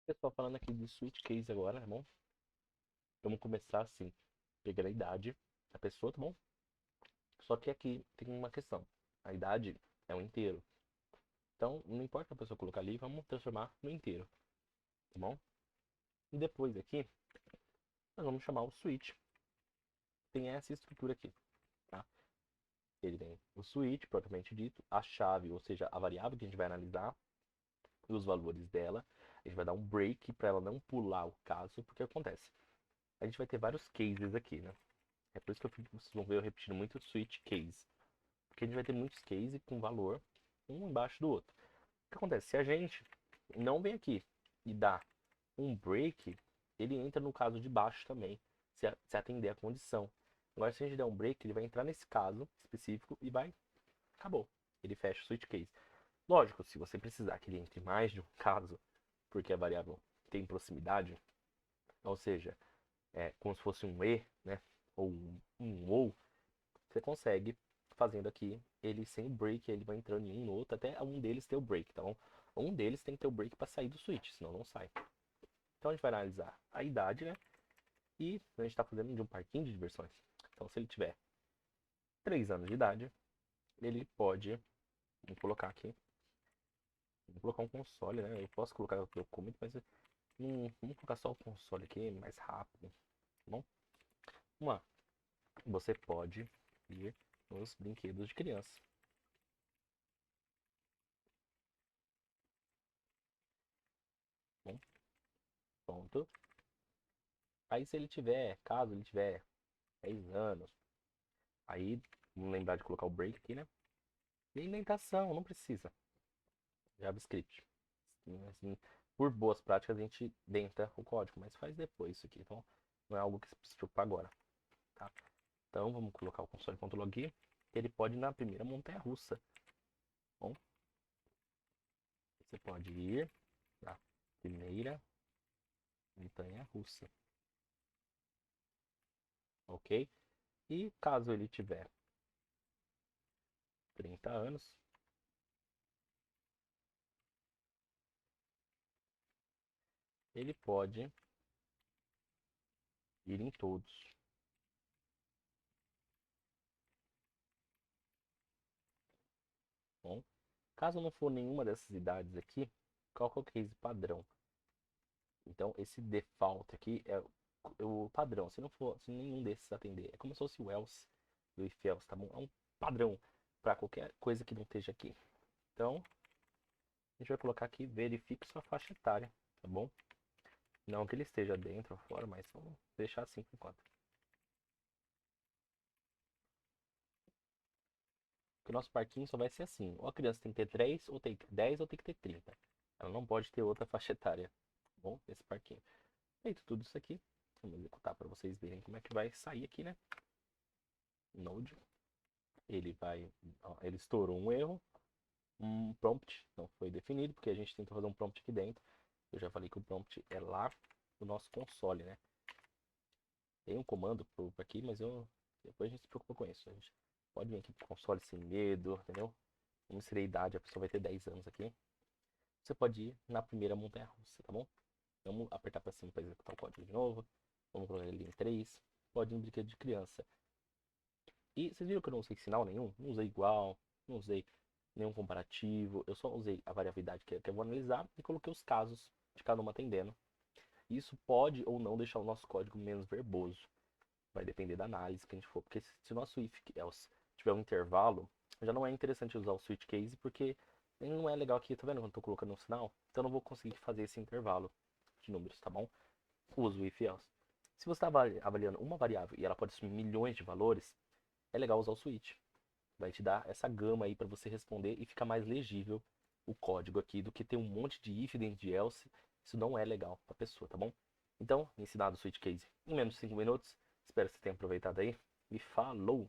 Pessoal, falando aqui de switch case agora, tá bom? Vamos começar assim, pegando a idade da pessoa, tá bom? Só que aqui tem uma questão. A idade é um inteiro. Então, não importa a pessoa colocar ali, vamos transformar no inteiro, tá bom? E depois aqui, nós vamos chamar o switch. Tem essa estrutura aqui, tá? Ele tem o switch, propriamente dito, a chave, ou seja, a variável que a gente vai analisar, e os valores dela. A gente vai dar um break para ela não pular o caso, porque acontece. A gente vai ter vários cases aqui, né? É por isso que vocês vão ver eu repetindo muito switch case. Porque a gente vai ter muitos cases com valor um embaixo do outro. O que acontece? Se a gente não vem aqui e dá um break, ele entra no caso de baixo também, se atender a condição. Agora, se a gente der um break, ele vai entrar nesse caso específico e vai, acabou. Ele fecha o switch case. Lógico, se você precisar que ele entre mais de um caso, porque a variável tem proximidade, ou seja, é como se fosse um e, né, ou um ou, você consegue fazendo aqui ele sem o break, ele vai entrando em um no outro, até um deles ter o break, tá bom? Um deles tem que ter o break para sair do switch, senão não sai. Então a gente vai analisar a idade, né? E a gente está fazendo de um parquinho de diversões. Então se ele tiver 3 anos de idade, ele pode, vamos colocar aqui, vamos colocar um console, né? Eu posso colocar o documento, mas vamos colocar só o console aqui, mais rápido, tá bom? Uma, você pode ir nos brinquedos de criança. Tá bom, pronto. Aí se ele tiver, caso ele tiver 10 anos, aí vamos lembrar de colocar o break aqui, né? E indentação, não precisa. JavaScript. Assim, por boas práticas a gente denta o código, mas faz depois isso aqui. Então não é algo que você precisa se preocupar agora, tá? Então vamos colocar o console.log. Ele pode ir na primeira montanha russa. Bom, você pode ir na primeira montanha russa, ok? E caso ele tiver 30 anos, ele pode ir em todos. Bom, caso não for nenhuma dessas idades aqui, qual que é o case padrão? Então, esse default aqui é o padrão. Se não for, se nenhum desses atender, é como se fosse o else do if else, tá bom? É um padrão para qualquer coisa que não esteja aqui. Então, a gente vai colocar aqui, verifique sua faixa etária, tá bom? Não que ele esteja dentro ou fora, mas vamos deixar assim por enquanto. Porque o nosso parquinho só vai ser assim. Ou a criança tem que ter 3, ou tem que ter 10, ou tem que ter 30. Ela não pode ter outra faixa etária, tá bom? Esse parquinho. Feito tudo isso aqui, vamos executar para vocês verem como é que vai sair aqui, né? Node. Ele vai, ó, ele estourou um erro, um prompt não foi definido, porque a gente tentou fazer um prompt aqui dentro. Eu já falei que o prompt é lá no nosso console, né? Tem um comando aqui, mas depois a gente se preocupa com isso. A gente pode vir aqui pro console sem medo, entendeu? Vamos inserir a idade, a pessoa vai ter 10 anos aqui. Você pode ir na primeira montanha russa, tá bom? Vamos apertar para cima para executar o código de novo. Vamos colocar ele em 3. Pode ir no brinquedo de criança. E vocês viram que eu não usei sinal nenhum? Não usei igual, não usei nenhum comparativo. Eu só usei a variabilidade que eu vou analisar e coloquei os casos de cada uma atendendo. Isso pode ou não deixar o nosso código menos verboso. Vai depender da análise que a gente for. Porque se o nosso if else tiver um intervalo, já não é interessante usar o switch case, porque não é legal aqui, tá vendo quando eu tô colocando um sinal? Então eu não vou conseguir fazer esse intervalo de números, tá bom? Uso o if else. Se você está avaliando uma variável e ela pode assumir milhões de valores, é legal usar o switch. Vai te dar essa gama aí para você responder e ficar mais legível o código aqui do que ter um monte de if dentro de else. Isso não é legal para a pessoa, tá bom? Então, ensinado o switch case em menos de 5 minutos. Espero que você tenha aproveitado aí. E falou!